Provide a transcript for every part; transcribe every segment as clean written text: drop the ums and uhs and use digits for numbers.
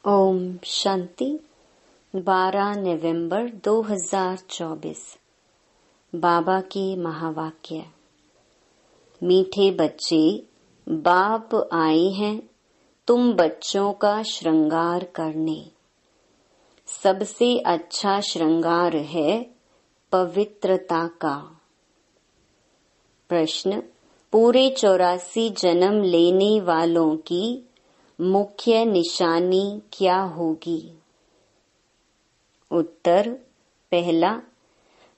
ओम शांति। 12 नवंबर 2024। बाबा के महावाक्य। मीठे बच्चे, बाप आए हैं तुम बच्चों का श्रृंगार करने। सबसे अच्छा श्रृंगार है पवित्रता का। प्रश्न, पूरे 84 जन्म लेने वालों की मुख्य निशानी क्या होगी? उत्तर, पहला,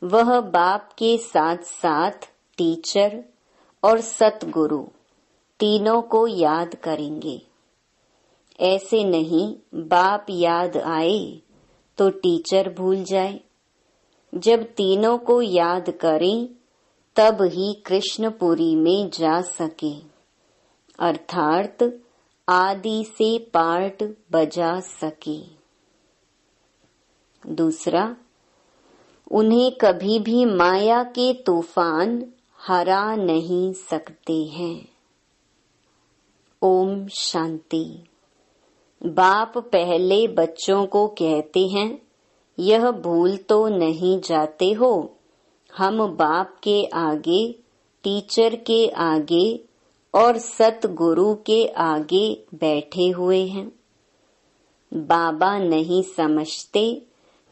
वह बाप के साथ साथ टीचर और सतगुरु तीनों को याद करेंगे। ऐसे नहीं बाप याद आए तो टीचर भूल जाए। जब तीनों को याद करें तब ही कृष्णपुरी में जा सके, अर्थात आदि से पार्ट बजा सके। दूसरा, उन्हें कभी भी माया के तूफान हरा नहीं सकते हैं। ओम शांति। बाप पहले बच्चों को कहते हैं, यह भूल तो नहीं जाते हो, हम बाप के आगे, टीचर के आगे और सतगुरु के आगे बैठे हुए हैं। बाबा नहीं समझते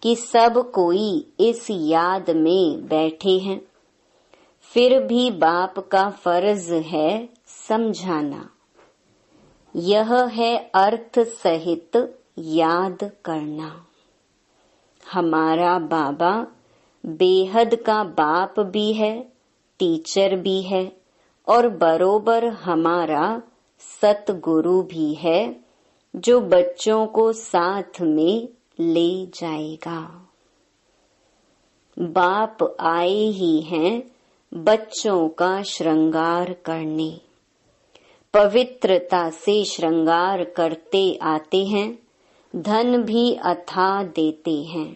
कि सब कोई इस याद में बैठे हैं, फिर भी बाप का फर्ज है समझाना। यह है अर्थ सहित याद करना। हमारा बाबा बेहद का बाप भी है, टीचर भी है और बरोबर हमारा सतगुरु भी है, जो बच्चों को साथ में ले जाएगा। बाप आए ही हैं बच्चों का श्रृंगार करने। पवित्रता से श्रृंगार करते आते हैं, धन भी अथाह देते हैं।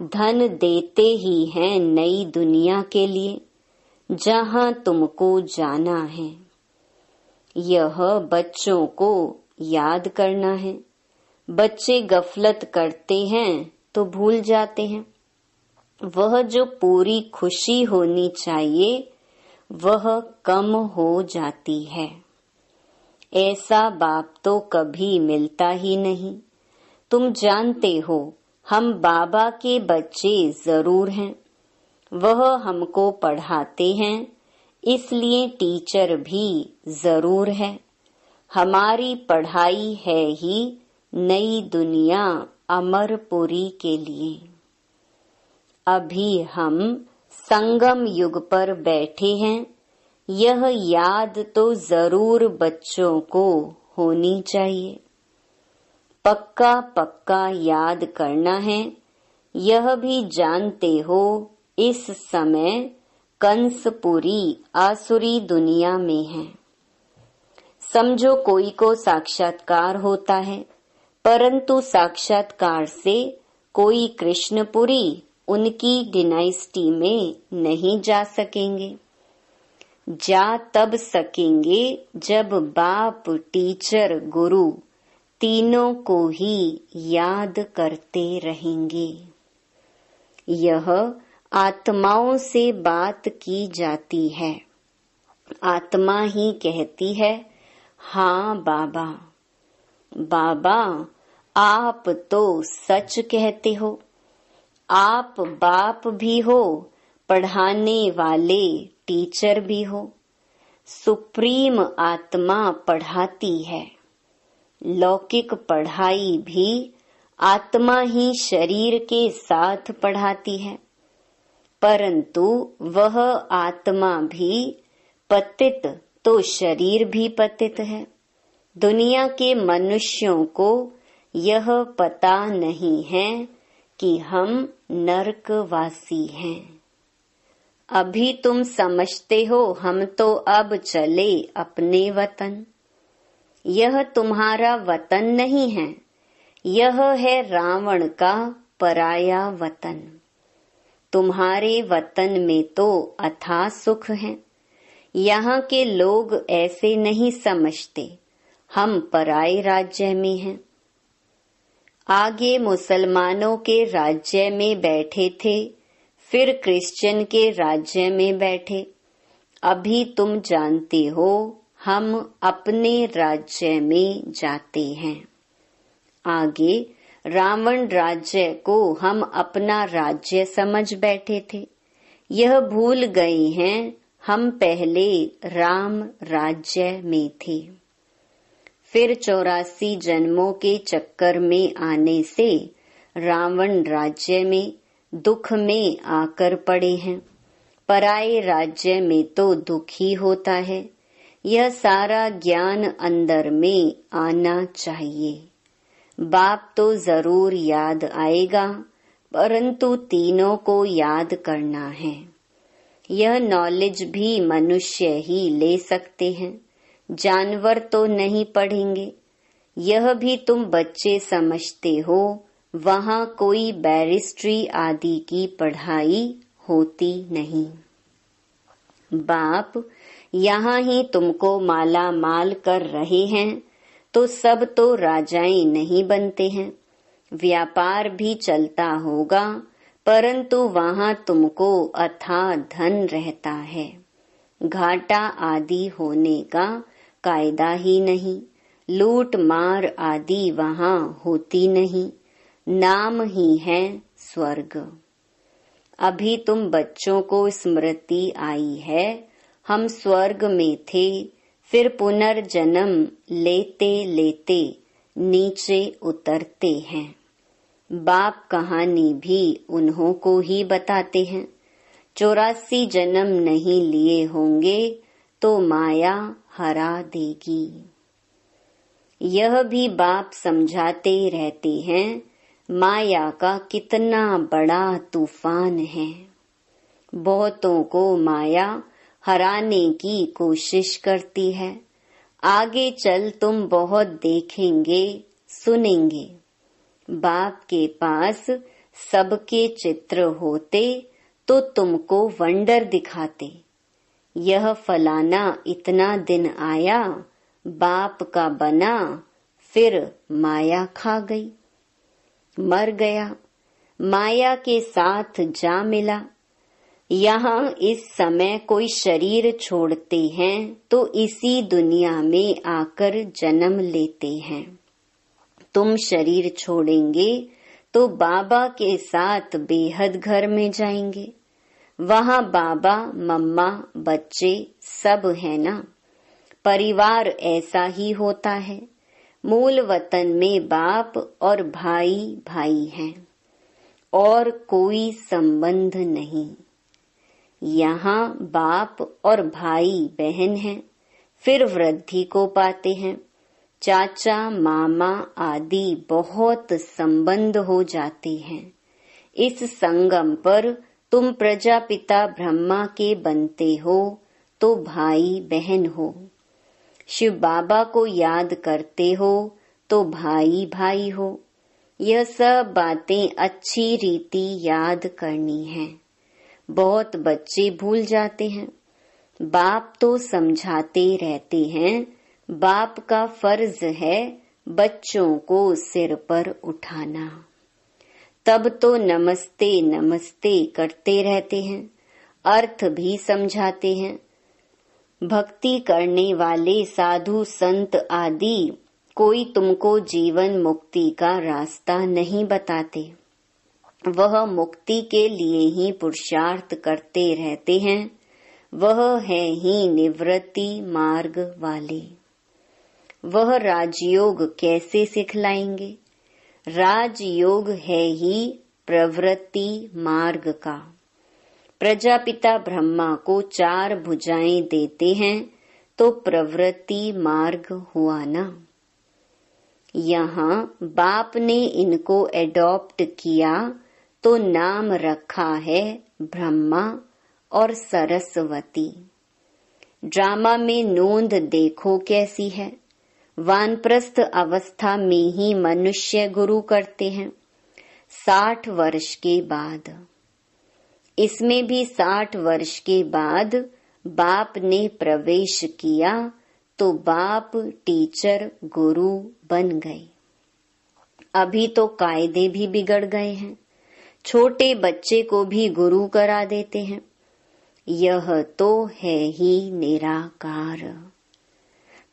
धन देते ही हैं नई दुनिया के लिए, जहां तुमको जाना है। यह बच्चों को याद करना है। बच्चे गफलत करते हैं तो भूल जाते हैं। वह जो पूरी खुशी होनी चाहिए वह कम हो जाती है। ऐसा बाप तो कभी मिलता ही नहीं। तुम जानते हो हम बाबा के बच्चे जरूर हैं। वह हमको पढ़ाते हैं, इसलिए टीचर भी जरूर है। हमारी पढ़ाई है ही नई दुनिया अमरपुरी के लिए। अभी हम संगम युग पर बैठे हैं। यह याद तो जरूर बच्चों को होनी चाहिए। पक्का पक्का याद करना है। यह भी जानते हो इस समय कंसपुरी आसुरी दुनिया में है। समझो कोई को साक्षात्कार होता है, परंतु साक्षात्कार से कोई कृष्णपुरी उनकी डिनाइस्टी में नहीं जा सकेंगे। जा तब सकेंगे जब बाप, टीचर, गुरु तीनों को ही याद करते रहेंगे। यह आत्माओं से बात की जाती है। आत्मा ही कहती है, हाँ बाबा। बाबा, आप तो सच कहते हो। आप बाप भी हो, पढ़ाने वाले टीचर भी हो। सुप्रीम आत्मा पढ़ाती है। लौकिक पढ़ाई भी आत्मा ही शरीर के साथ पढ़ाती है, परंतु वह आत्मा भी पतित तो शरीर भी पतित है। दुनिया के मनुष्यों को यह पता नहीं है कि हम नरकवासी हैं। अभी तुम समझते हो हम तो अब चले अपने वतन। यह तुम्हारा वतन नहीं है, यह है रावण का पराया वतन। तुम्हारे वतन में तो अथाह सुख है। यहाँ के लोग ऐसे नहीं समझते, हम पराए राज्य में हैं। आगे मुसलमानों के राज्य में बैठे थे, फिर क्रिश्चियन के राज्य में बैठे। अभी तुम जानते हो हम अपने राज्य में जाते हैं। आगे रावण राज्य को हम अपना राज्य समझ बैठे थे। यह भूल गए हैं हम पहले राम राज्य में थे। फिर 84 जन्मों के चक्कर में आने से रावण राज्य में दुख में आकर पड़े हैं। पराये राज्य में तो दुख ही होता है। यह सारा ज्ञान अंदर में आना चाहिए। बाप तो जरूर याद आएगा, परंतु तीनों को याद करना है। यह नॉलेज भी मनुष्य ही ले सकते हैं, जानवर तो नहीं पढ़ेंगे। यह भी तुम बच्चे समझते हो, वहाँ कोई बैरिस्ट्री आदि की पढ़ाई होती नहीं। बाप यहाँ ही तुमको माला माल कर रहे हैं, तो सब तो राजाएं नहीं बनते हैं। व्यापार भी चलता होगा, परंतु वहाँ तुमको अथाह धन रहता है। घाटा आदि होने का कायदा ही नहीं। लूट मार आदि वहाँ होती नहीं। नाम ही है स्वर्ग। अभी तुम बच्चों को स्मृति आई है, हम स्वर्ग में थे, फिर पुनर्जन्म लेते लेते नीचे उतरते हैं। बाप कहानी भी उन्हों को ही बताते हैं। 84 जन्म नहीं लिए होंगे तो माया हरा देगी। यह भी बाप समझाते रहते हैं, माया का कितना बड़ा तूफान है। बहुतों को माया हराने की कोशिश करती है। आगे चल तुम बहुत देखेंगे, सुनेंगे। बाप के पास सबके चित्र होते तो तुमको वंडर दिखाते। यह फलाना इतना दिन आया, बाप का बना, फिर माया खा गई, मर गया, माया के साथ जा मिला। यहाँ इस समय कोई शरीर छोड़ते हैं तो इसी दुनिया में आकर जन्म लेते हैं। तुम शरीर छोड़ेंगे तो बाबा के साथ बेहद घर में जाएंगे। वहाँ बाबा, मम्मा, बच्चे सब है ना। परिवार ऐसा ही होता है। मूल वतन में बाप और भाई भाई हैं, और कोई संबंध नहीं। यहाँ बाप और भाई बहन हैं, फिर वृद्धि को पाते हैं। चाचा मामा आदि बहुत संबंध हो जाते हैं। इस संगम पर तुम प्रजापिता ब्रह्मा के बनते हो तो भाई बहन हो। शिव बाबा को याद करते हो तो भाई भाई हो। यह सब बातें अच्छी रीति याद करनी है। बहुत बच्चे भूल जाते हैं। बाप तो समझाते रहते हैं, बाप का फर्ज है बच्चों को सिर पर उठाना। तब तो नमस्ते नमस्ते करते रहते हैं, अर्थ भी समझाते हैं। भक्ति करने वाले साधु संत आदि कोई तुमको जीवन मुक्ति का रास्ता नहीं बताते। वह मुक्ति के लिए ही पुरुषार्थ करते रहते हैं। वह है ही निवृत्ति मार्ग वाले। वह राजयोग कैसे सिखलाएंगे? राजयोग है ही प्रवृत्ति मार्ग का। प्रजापिता ब्रह्मा को 4 भुजाएं देते हैं तो प्रवृत्ति मार्ग हुआ ना। यहाँ बाप ने इनको एडॉप्ट किया तो नाम रखा है ब्रह्मा और सरस्वती। ड्रामा में नोंद देखो कैसी है। वानप्रस्थ अवस्था में ही मनुष्य गुरु करते हैं, 60 वर्ष के बाद। इसमें भी 60 वर्ष के बाद बाप ने प्रवेश किया तो बाप टीचर गुरु बन गए। अभी तो कायदे भी बिगड़ गए हैं, छोटे बच्चे को भी गुरु करा देते हैं। यह तो है ही निराकार।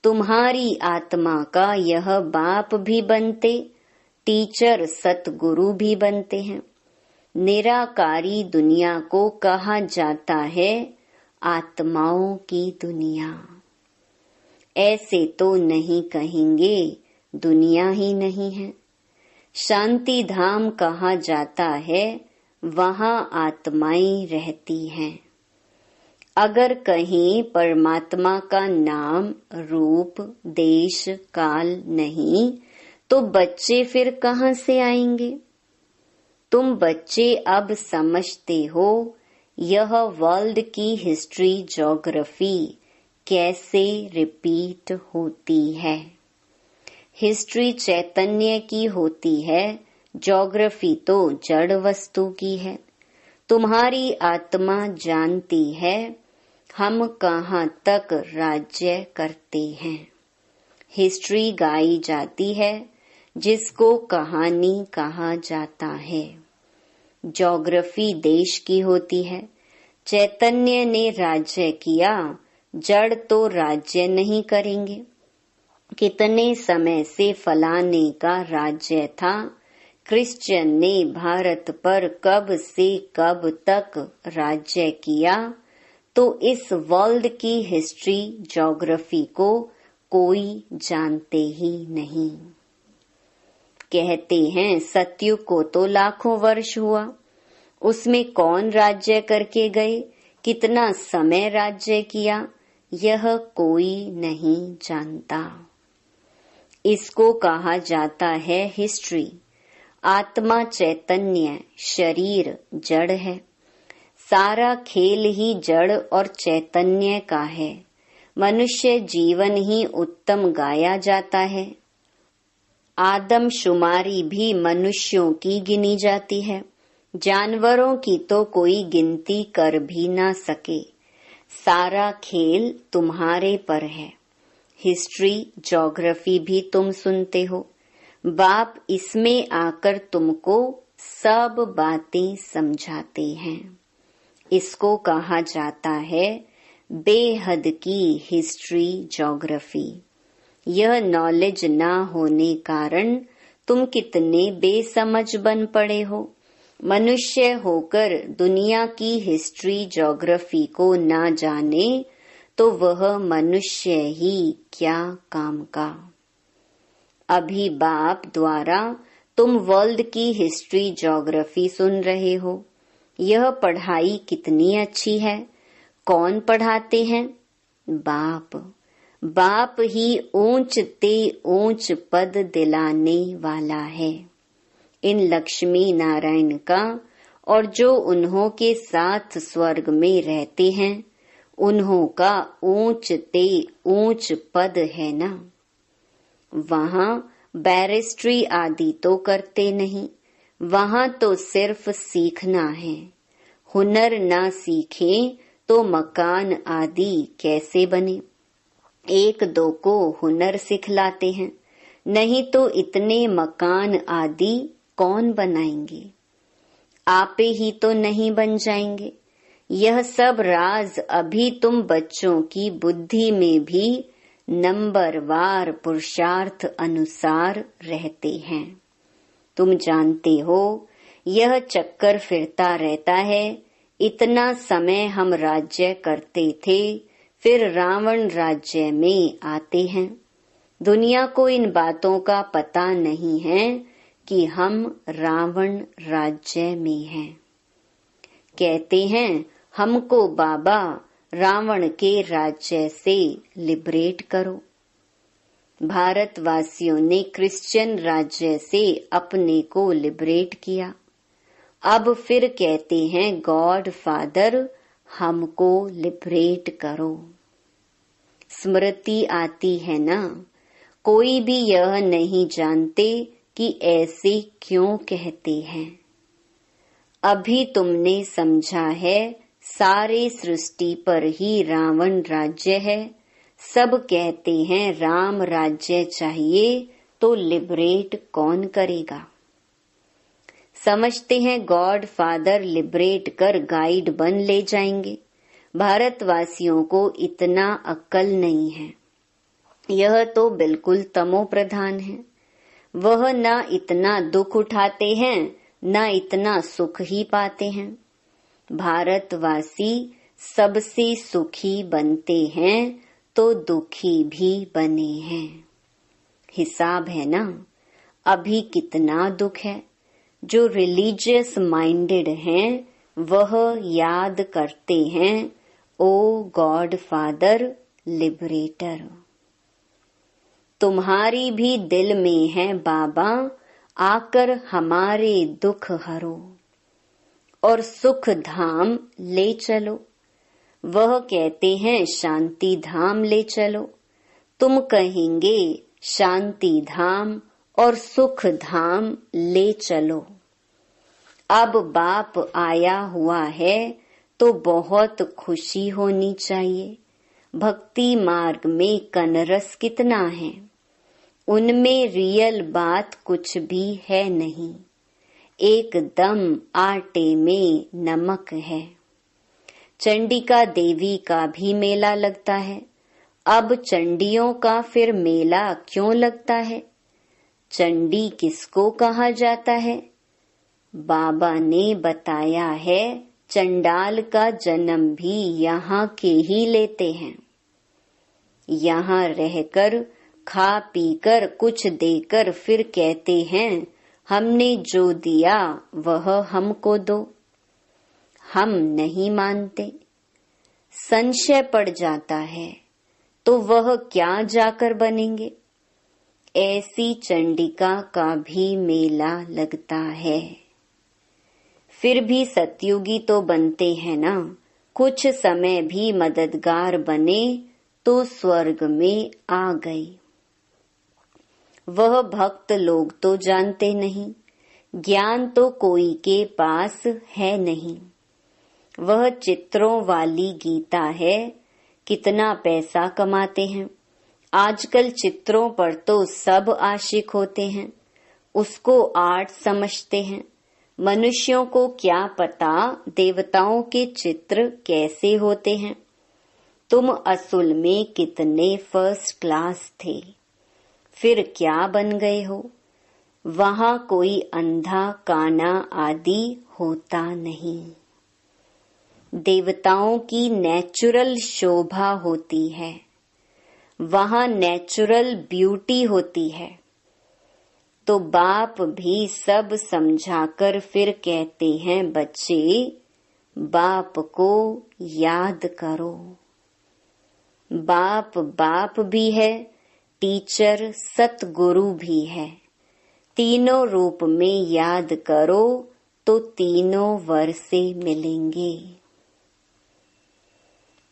तुम्हारी आत्मा का यह बाप भी बनते, टीचर सतगुरु भी बनते हैं। निराकारी दुनिया को कहा जाता है आत्माओं की दुनिया। ऐसे तो नहीं कहेंगे, दुनिया ही नहीं है। शांति धाम कहा जाता है, वहाँ आत्माएं रहती हैं। अगर कहीं परमात्मा का नाम, रूप, देश, काल नहीं, तो बच्चे फिर कहाँ से आएंगे? तुम बच्चे अब समझते हो यह वर्ल्ड की हिस्ट्री, ज्योग्राफी कैसे रिपीट होती है। हिस्ट्री चैतन्य की होती है, ज्योग्राफी तो जड़ वस्तु की है। तुम्हारी आत्मा जानती है हम कहाँ तक राज्य करते हैं। हिस्ट्री गाई जाती है, जिसको कहानी कहा जाता है। ज्योग्राफी देश की होती है। चैतन्य ने राज्य किया, जड़ तो राज्य नहीं करेंगे। कितने समय से फलाने का राज्य था। क्रिश्चियन ने भारत पर कब से कब तक राज्य किया, तो इस वर्ल्ड की हिस्ट्री, ज्योग्राफी को कोई जानते ही नहीं। कहते हैं सतयुग को तो लाखों वर्ष हुआ, उसमें कौन राज्य करके गए, कितना समय राज्य किया, यह कोई नहीं जानता। इसको कहा जाता है हिस्ट्री। आत्मा चैतन्य, शरीर जड़ है। सारा खेल ही जड़ और चैतन्य का है। मनुष्य जीवन ही उत्तम गाया जाता है। आदमशुमारी भी मनुष्यों की गिनी जाती है। जानवरों की तो कोई गिनती कर भी ना सके। सारा खेल तुम्हारे पर है। हिस्ट्री, ज्योग्राफी भी तुम सुनते हो। बाप इसमें आकर तुमको सब बातें समझाते हैं। इसको कहा जाता है बेहद की हिस्ट्री, ज्योग्राफी। यह नॉलेज ना होने कारण तुम कितने बेसमझ बन पड़े हो। मनुष्य होकर दुनिया की हिस्ट्री, ज्योग्राफी को ना जाने तो वह मनुष्य ही क्या काम का। अभी बाप द्वारा तुम वर्ल्ड की हिस्ट्री, ज्योग्राफी सुन रहे हो। यह पढ़ाई कितनी अच्छी है। कौन पढ़ाते हैं? बाप। बाप ही ऊंच ते ऊंच पद दिलाने वाला है। इन लक्ष्मी नारायण का और जो उन्हों के साथ स्वर्ग में रहते हैं, उन्हों का ऊंच ते ऊंच पद है ना। वहाँ बैरिस्ट्री आदि तो करते नहीं, वहाँ तो सिर्फ सीखना है। हुनर ना सीखें तो मकान आदि कैसे बने। एक दो को हुनर सिखलाते हैं, नहीं तो इतने मकान आदि कौन बनाएंगे। आपे ही तो नहीं बन जाएंगे। यह सब राज अभी तुम बच्चों की बुद्धि में भी नंबरवार पुरुषार्थ अनुसार रहते हैं। तुम जानते हो यह चक्कर फिरता रहता है। इतना समय हम राज्य करते थे, फिर रावण राज्य में आते हैं। दुनिया को इन बातों का पता नहीं है कि हम रावण राज्य में हैं। कहते हैं हमको बाबा रावण के राज्य से लिबरेट करो। भारतवासियों ने क्रिश्चियन राज्य से अपने को लिबरेट किया। अब फिर कहते हैं गॉड फादर हमको लिबरेट करो। स्मृति आती है ना। कोई भी यह नहीं जानते कि ऐसे क्यों कहते हैं। अभी तुमने समझा है सारे सृष्टि पर ही रावण राज्य है। सब कहते हैं राम राज्य चाहिए तो लिबरेट कौन करेगा? समझते हैं गॉड फादर लिबरेट कर गाइड बन ले जाएंगे। भारतवासियों को इतना अक्ल नहीं है। यह तो बिल्कुल तमो प्रधान है। वह न इतना दुख उठाते हैं न इतना सुख ही पाते हैं। भारतवासी सबसे सुखी बनते हैं तो दुखी भी बने हैं। हिसाब है ना। अभी कितना दुख है। जो रिलीजियस माइंडेड हैं वह याद करते हैं ओ गॉड फादर लिबरेटर। तुम्हारी भी दिल में है बाबा, आकर हमारे दुख हरो और सुख धाम ले चलो। वह कहते हैं शांति धाम ले चलो। तुम कहेंगे शांति धाम और सुख धाम ले चलो। अब बाप आया हुआ है तो बहुत खुशी होनी चाहिए। भक्ति मार्ग में कनरस कितना है। उनमें रियल बात कुछ भी है नहीं। एकदम आटे में नमक है। चंडिका देवी का भी मेला लगता है। अब चंडियों का फिर मेला क्यों लगता है? चंडी किसको कहा जाता है? बाबा ने बताया है चंडाल का जन्म भी यहाँ के ही लेते हैं। यहाँ रहकर खा पीकर कुछ देकर फिर कहते हैं हमने जो दिया वह हमको दो। हम नहीं मानते। संशय पड़ जाता है तो वह क्या जाकर बनेंगे। ऐसी चंडिका का भी मेला लगता है। फिर भी सतयुगी तो बनते हैं ना। कुछ समय भी मददगार बने तो स्वर्ग में आ गए। वह भक्त लोग तो जानते नहीं। ज्ञान तो कोई के पास है नहीं। वह चित्रों वाली गीता है। कितना पैसा कमाते हैं। आजकल चित्रों पर तो सब आशिक होते हैं। उसको आर्ट समझते हैं। मनुष्यों को क्या पता देवताओं के चित्र कैसे होते हैं। तुम असल में कितने फर्स्ट क्लास थे। फिर क्या बन गए हो। वहाँ कोई अंधा काना आदि होता नहीं। देवताओं की नेचुरल शोभा होती है। वहाँ नेचुरल ब्यूटी होती है। तो बाप भी सब समझाकर फिर कहते हैं बच्चे बाप को याद करो। बाप बाप भी है, टीचर सतगुरु भी है। तीनों रूप में याद करो तो तीनों वर से मिलेंगे।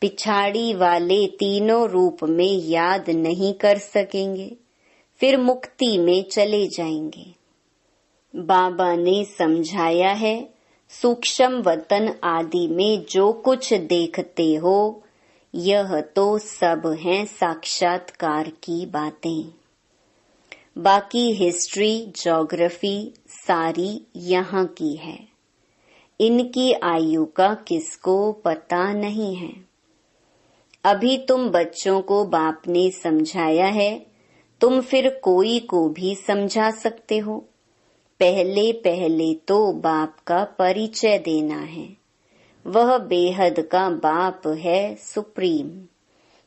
पिछाड़ी वाले तीनों रूप में याद नहीं कर सकेंगे, फिर मुक्ति में चले जाएंगे। बाबा ने समझाया है सूक्ष्म वतन आदि में जो कुछ देखते हो यह तो सब हैं साक्षात्कार की बातें। बाकी हिस्ट्री ज्योग्राफी सारी यहाँ की है। इनकी आयु का किसको पता नहीं है। अभी तुम बच्चों को बाप ने समझाया है, तुम फिर कोई को भी समझा सकते हो। पहले पहले तो बाप का परिचय देना है। वह बेहद का बाप है, सुप्रीम।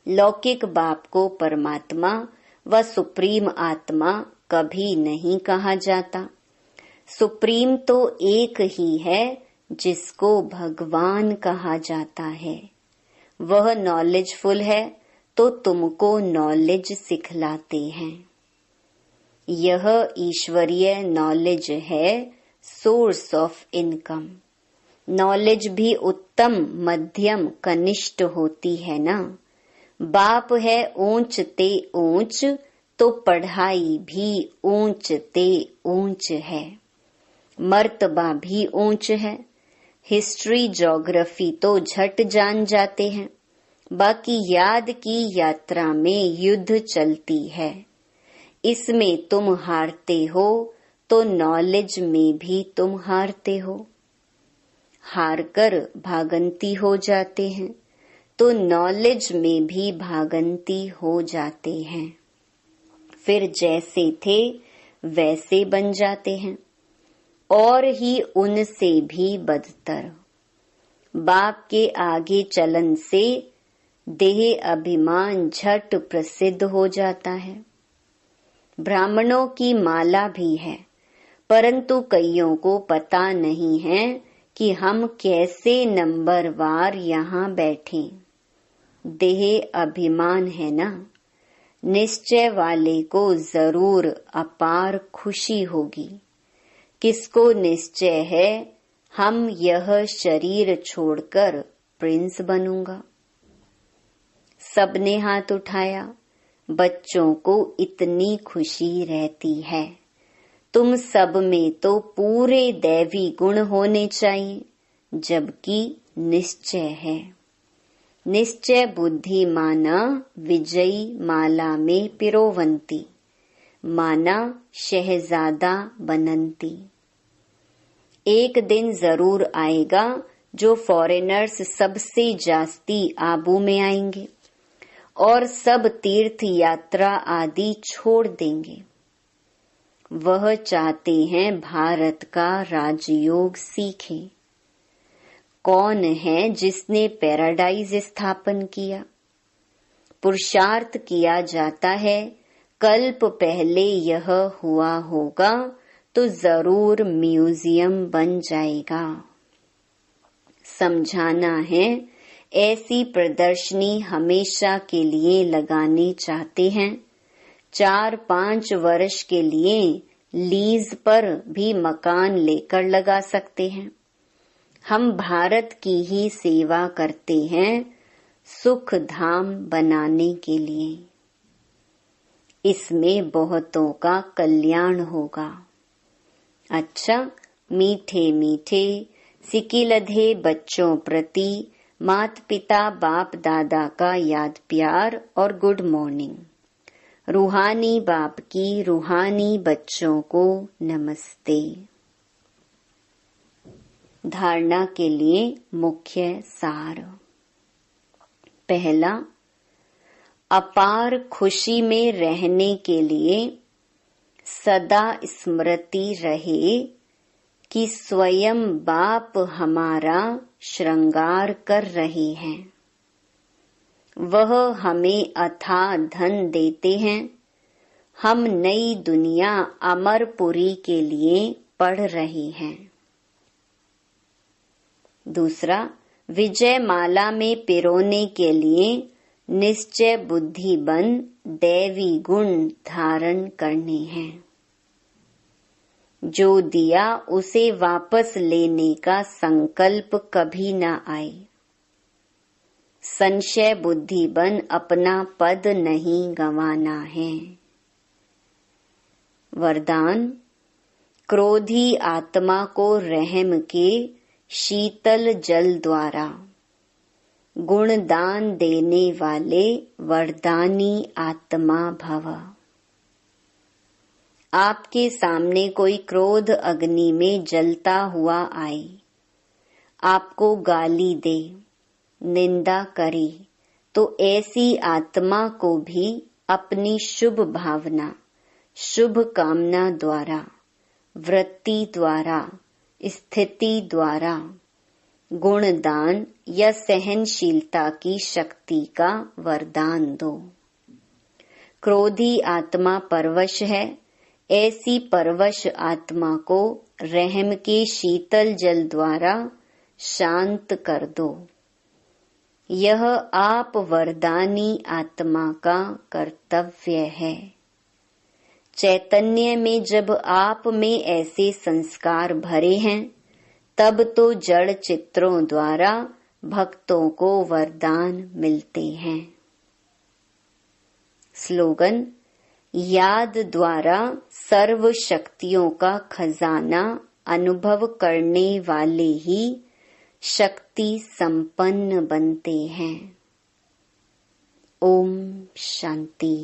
लौकिक बाप को परमात्मा व सुप्रीम आत्मा कभी नहीं कहा जाता। सुप्रीम तो एक ही है जिसको भगवान कहा जाता है। वह नॉलेजफुल है तो तुमको नॉलेज सिखलाते हैं। यह ईश्वरीय नॉलेज है, सोर्स ऑफ इनकम। नॉलेज भी उत्तम मध्यम कनिष्ठ होती है ना। बाप है ऊंच ते ऊंच तो पढ़ाई भी ऊंच ते ऊंच है। मर्तबा भी ऊंच है। हिस्ट्री ज्योग्राफी तो झट जान जाते हैं। बाकी याद की यात्रा में युद्ध चलती है। इसमें तुम हारते हो तो नॉलेज में भी तुम हारते हो। हारकर भागंती हो जाते हैं तो नॉलेज में भी भागंती हो जाते हैं। फिर जैसे थे वैसे बन जाते हैं और ही उनसे भी बदतर। बाप के आगे चलन से देह अभिमान झट प्रसिद्ध हो जाता है। ब्राह्मणों की माला भी है, परंतु कईयों को पता नहीं है कि हम कैसे नंबरवार यहाँ बैठे। देह अभिमान है ना। निश्चय वाले को जरूर अपार खुशी होगी। किसको निश्चय है हम यह शरीर छोड़कर प्रिंस बनूंगा। सबने हाथ उठाया। बच्चों को इतनी खुशी रहती है। तुम सब में तो पूरे दैवी गुण होने चाहिए, जबकि निश्चय है। निश्चय बुद्धि माना विजयी माला में पिरोवंती, माना शहजादा बनंती। एक दिन जरूर आएगा जो फॉरेनर्स सबसे जास्ती आबू में आएंगे और सब तीर्थ यात्रा आदि छोड़ देंगे। वह चाहते हैं भारत का राजयोग सीखें। कौन है जिसने पैराडाइज स्थापन किया? पुरुषार्थ किया जाता है, कल्प पहले यह हुआ होगा तो जरूर म्यूजियम बन जाएगा। समझाना है, ऐसी प्रदर्शनी हमेशा के लिए लगानी चाहते हैं। 4-5 वर्ष के लिए लीज पर भी मकान लेकर लगा सकते हैं। हम भारत की ही सेवा करते हैं, सुख धाम बनाने के लिए। इसमें बहुतों का कल्याण होगा। अच्छा, मीठे मीठे सिकिलधे बच्चों प्रति मात पिता बाप दादा का याद प्यार और गुड मॉर्निंग। रूहानी बाप की रूहानी बच्चों को नमस्ते। धारणा के लिए मुख्य सार। पहला, अपार खुशी में रहने के लिए सदा स्मृति रहे कि स्वयं बाप हमारा श्रृंगार कर रहे हैं। वह हमें अथाह धन देते हैं। हम नई दुनिया अमरपुरी के लिए पढ़ रहे हैं। दूसरा, विजय माला में पिरोने के लिए निश्चय बुद्धि बन दैवी गुण धारण करने हैं। जो दिया उसे वापस लेने का संकल्प कभी न आए। संशय बुद्धि बन अपना पद नहीं गंवाना है। वरदान, क्रोधी आत्मा को रहम के शीतल जल द्वारा गुण दान देने वाले वरदानी आत्मा भव। आपके सामने कोई क्रोध अग्नि में जलता हुआ आए, आपको गाली दे, निंदा करे, तो ऐसी आत्मा को भी अपनी शुभ भावना, शुभ कामना द्वारा, वृत्ति द्वारा, स्थिति द्वारा गुणदान या सहनशीलता की शक्ति का वरदान दो। क्रोधी आत्मा परवश है, ऐसी परवश आत्मा को रहम के शीतल जल द्वारा शांत कर दो। यह आप वरदानी आत्मा का कर्तव्य है। चैतन्य में जब आप में ऐसे संस्कार भरे हैं, तब तो जड़ चित्रों द्वारा भक्तों को वरदान मिलते हैं। स्लोगन, याद द्वारा सर्व शक्तियों का खजाना अनुभव करने वाले ही शक्ति संपन्न बनते हैं। ओम शांति।